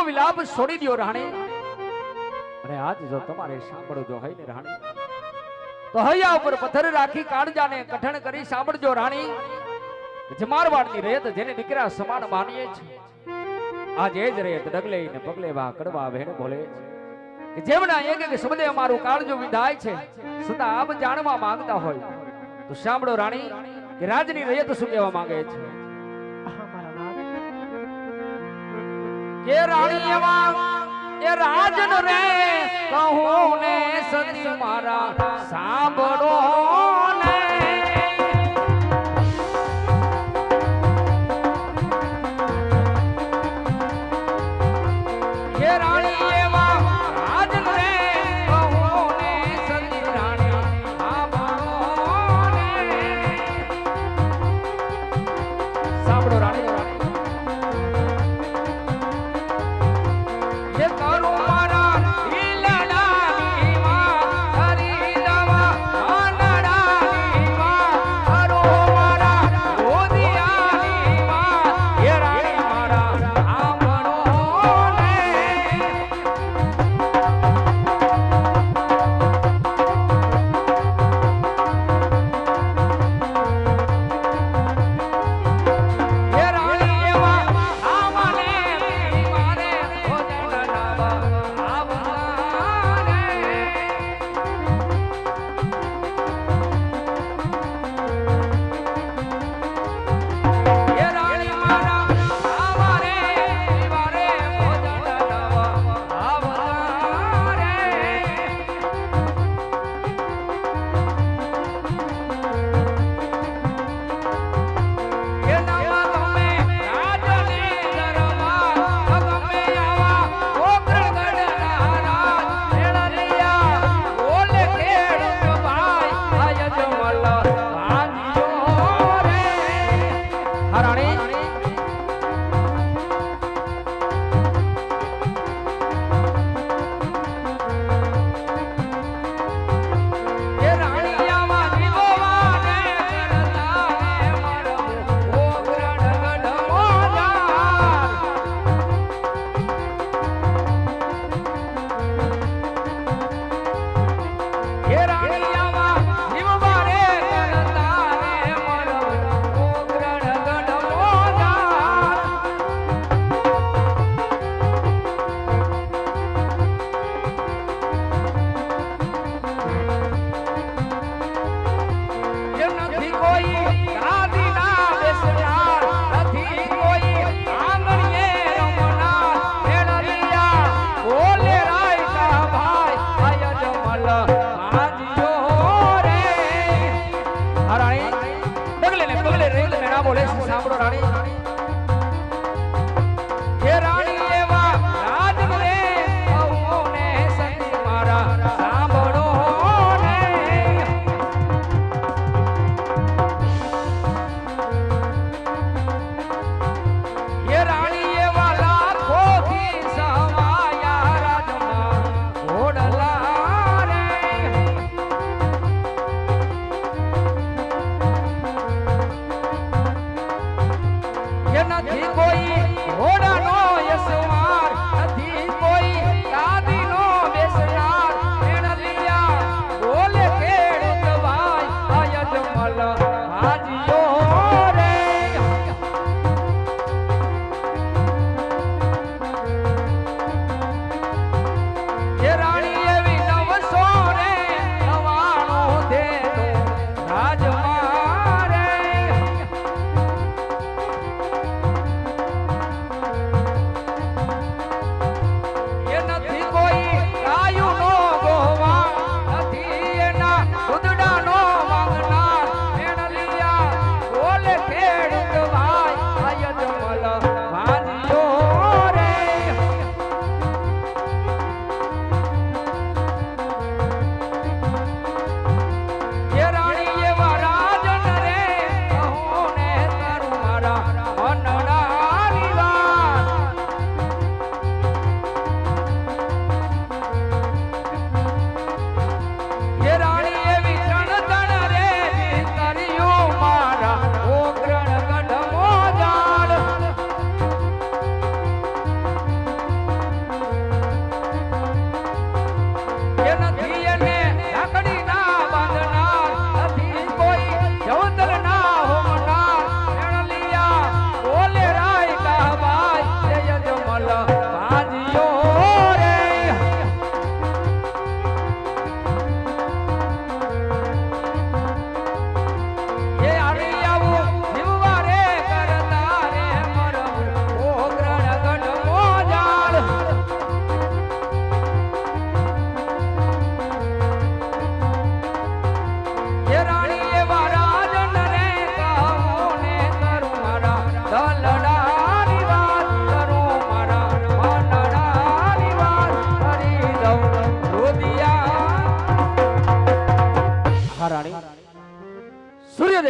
વિલાપ છોડી દો રાણી અને આજ જો તમારે સાંભળજો હોય ને રાણી તો હૈયા ઉપર પથ્થર રાખી કાળજાને કઠણ કરી સાંભળજો રાણી જમારવાડની રેત જેને દીકરા સમાન માનીએ છે આજ એ જ રેત ડગલે ને પગલે વા કડવા વેણ બોલે કે જેમના એક એક શબ્દે અમારું કાળજો વિધાય છે સદા આપ જાણવા માંગતા હોય તો સાંભળો રાણી કે રાજની રેત શું કહેવા માંગે છે કે રાણી એવા એ રાજન રે કહું ને સતી મારા સાંભળો ને કે રાણી એવા રાજન રે કહું ને સતી રાણી સાંભળો ને સાંભળો રાણી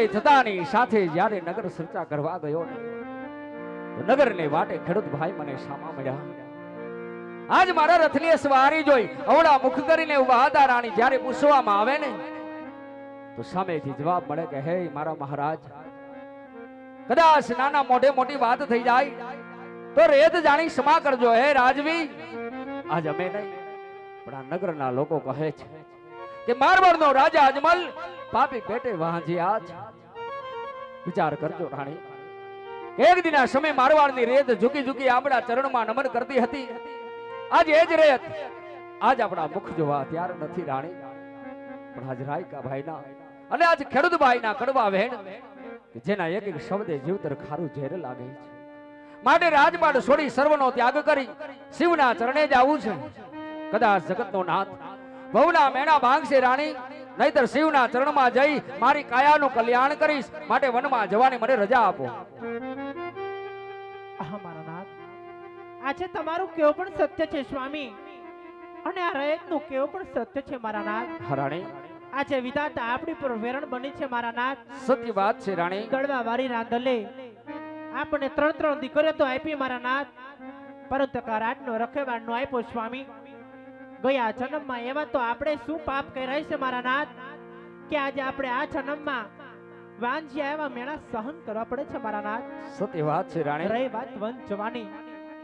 સૂર્યોદય થતાની સાથે જ્યારે નગર સર્ચા કરવા ગયો ને તો નગરને વાટે ખેડૂત ભાઈ મને સામા મળ્યા. આજ મારા રથની સવારી જોઈ અવળા મુખ કરીને ઉભા હતા રાણી. જ્યારે પૂછવામાં આવે ને તો સામેથી જવાબ મળે કે હે મારા મહારાજ, કદાચ નાના મોઢે મોટી વાત થઈ જાય તો રેત જાણી ક્ષમા કરજો. હે રાજવી, આજ અમે નહીં પણ આ નગરના લોકો કહે છે કે મારવાડનો રાજા અજમલ પાપી પેટે વાંજી આજ. વિચાર કરજો રાણી, એક દિના સમય મારવાડની રેત ઝૂકી ઝૂકી આપણા ચરણમાં નમન કરતી હતી. આજ એ જ રેત આજ આપણા મુખ જોવા ત્યાર નથી રાણી. પણ આજ રાયકા ભાઈના અને આજ ખેડૂત ભાઈના કડવા વહેણ કે જેના એક એક શબ્દે જીવતર ખારું ઝેર લાગે છે. માટે રાજપાટ છોડી સર્વનો ત્યાગ કરી શિવના ચરણે જ આવું છે. કદાચ જગતનો નાથ ભવના મેણા ભાંગશે રાણી, નહીતર શિવના ચરણમાં જઈ મારી કાયાનું કલ્યાણ કરીશ. માટે વનમાં જવાની મને રજા આપો. મારા નાથ, આજે તમારું કેવું પણ સત્ય છે સ્વામી, અને આ રયતનું કેવું પણ સત્ય છે મારા નાથ. રાણી, આજે વિધાતા આપણી પર વેરણ બની છે મારા નાથ. સત્ય વાત છે રાણી. દળવા વારી રાંધલે આપણે ત્રણ દીકરીઓ તો આપી મારા નાથ, પરંતુ કરાટનો રખેવાળનો આપ્યો સ્વામી. ગયા જન્મમાં એવા તો આપણે શું પાપ કર્યા છે મારા નાથ કે આજે આપણે આ જન્મમાં વાંજ્યા એવા મેળા સહન કરવા પડે છે મારા નાથ. સત્ય વાત છે રાણી. રહી વાત વંશ જવાની,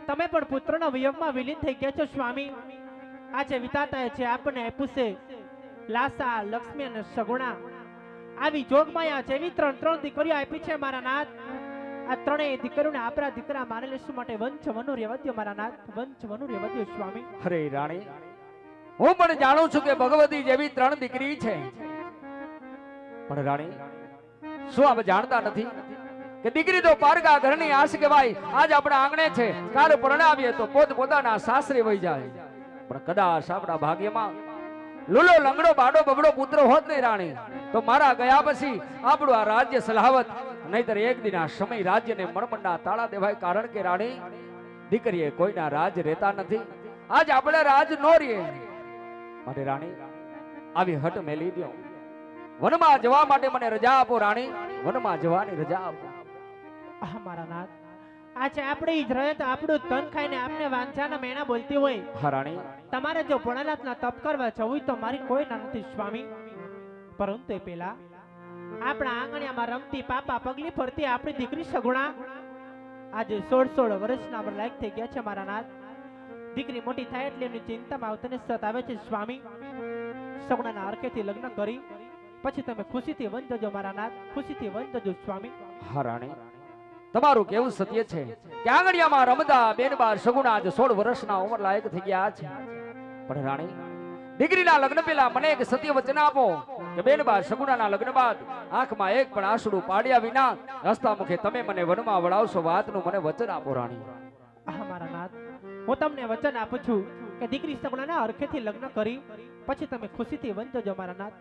તમે પણ પુત્રના વિયોગમાં વિલીન થઈ ગયા છો સ્વામી. આજે વિધાતાએ છે આપણને આપ્યું છે લાસા, લક્ષ્મી અને સગુણા. આવી જોગમાયા જેવી ત્રણ દીકરીઓ આપી છે મારા નાથ. આ ત્રણેય દીકરીઓને આપણા દીકરા માની લેશું. માટે વંશવનું રહેવા દ્યો મારા નાથ, વંશવનું રહેવા દ્યો સ્વામી. અરે રાણી, હું પણ જાણું છું કે ભગવતી જેવી 3 દીકરી છે, પણ રાણી શું આપ જાણતા નથી કે દીકરી તો પારકા ઘરની આશ કહેવાય. આજ આપણા આંગણે છે, કાલ પરણાવીએ તો પોતાના સાસરે વહી જાય. પણ કદાચ આપણા ભાગ્યમાં લુલો લંગડો બાડો બબડો પુત્ર હોત ને રાણી, તો મારા ગયા પછી આપણું આ રાજ્ય સલાવત. નહીતર એક દિન આ સમય રાજ્યને મણમણના તાળા દેવાય. કારણ કે રાણી, દીકરીએ કોઈના રાજ રહેતા નથી. આજ આપણે રાજ નો રહીએ. માટે રાણી, આવી હટ મેલી દો. વનમાં જવા માટે મને રજા આપો રાણી, વનમાં જવાની રજા આપો. મારા નાથ, આજે આપણે જ રહે તો આપણું તન ખાઈને આપને વાંચાના મેણા બોલતી હોય. હા રાણી, તમારે જો ભોળાનાથના તપ કરવા જવું તો મારી કોઈ ના નથી સ્વામી. પરંતુ એ પેલા આપણા આંગણિયામાં રમતી પાપા પગલી ફરતી આપણી દીકરી સગુણા આજે 16 વર્ષના લાયક થઈ ગયા છે મારા નાથ. દીકરી મોટી થાય એટલે એની ચિંતામાં આવતને સતાવે છે સ્વામી. સગુણાના હરખેથી લગ્ન કરી પછી તમે ખુશીથી વન જજો મારા નાથ, ખુશીથી વન જજો સ્વામી. હા રાણી, તમારું કેવું સત્ય છે કે આંગણિયામાં રમતા બેનબાર સગુણા આજ 16 વર્ષના ઉંમર લાયક થઈ ગયા છે. પણ રાણી, દીકરીના લગ્ન પહેલા મને એક સત્ય વચન આપો કે બેનબાર સગુણાના લગ્ન બાદ આંખમાં એક પણ આંસુડું પાડ્યા વિના રસ્તા મુખે તમે મને વનમાં વળાવશો. વાતનું મને વચન આપો રાણી. મારા નાથ, હું તમને વચન આપું છું કે દીકરી સગુણાના હરખેથી લગ્ન કરી પછી તમે ખુશીથી વન જજો મારા નાથ.